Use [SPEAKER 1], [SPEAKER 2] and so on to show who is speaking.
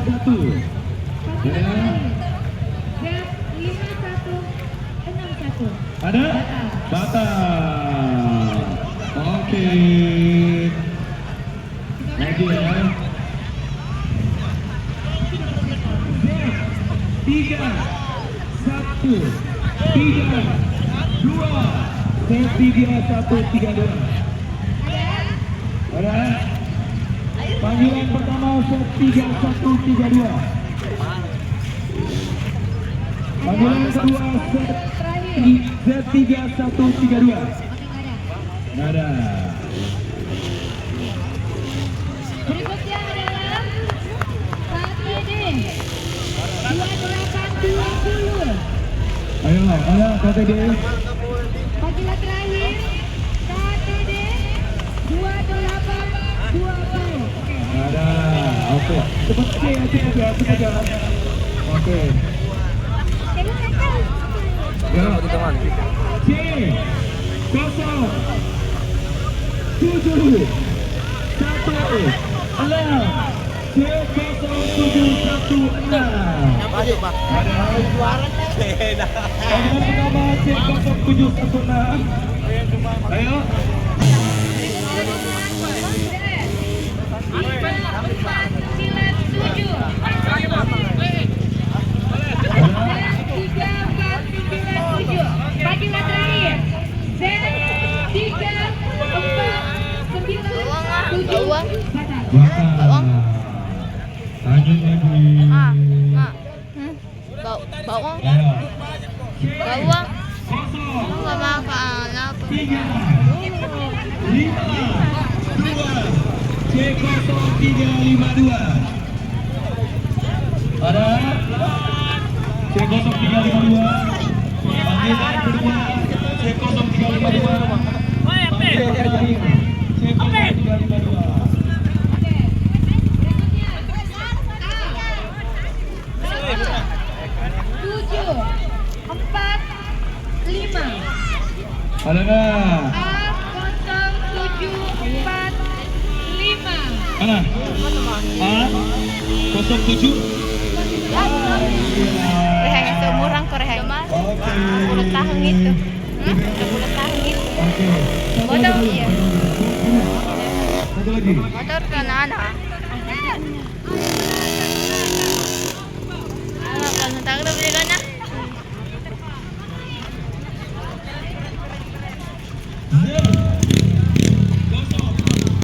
[SPEAKER 1] satu. Ya. Ada? Batal. Oke. Lagi ya. Tiga, satu, tiga, dua, tiga, satu, tiga, dua. Ada? Panggilan pertama set 3-1-3-2. Panggilan kedua set 3-1-3-2. Nggak ada.
[SPEAKER 2] Berikutnya adalah KTD 2820.
[SPEAKER 1] Ayo KTD.
[SPEAKER 2] Panggilan terakhir KTD 2820.
[SPEAKER 1] Ada. Oke. Cepat ya. Oke. Ya. C 0 7 1 6 C 0716. Ada nama C 0716. Ayo.
[SPEAKER 2] Panggilan terakhir Z3497.
[SPEAKER 1] Lanjut lagi.
[SPEAKER 3] Bawang.
[SPEAKER 1] Ayo.
[SPEAKER 3] Bawang. Nggak makan apa?
[SPEAKER 1] 3 5 2 C0352. Ada C0352. Panggilan kedua C0352. Panggilan terakhir C0352. Ada nggak?
[SPEAKER 2] A0745.
[SPEAKER 1] Mana? A07.
[SPEAKER 3] Rehang seumuran kok rehang.
[SPEAKER 1] Oke.
[SPEAKER 3] 10 tahun itu. 10 tahun itu.
[SPEAKER 1] Oke.
[SPEAKER 3] Motor iya.
[SPEAKER 1] Satu lagi.
[SPEAKER 3] Motor kan anak. Anak kan tak ada beli kan?
[SPEAKER 1] Z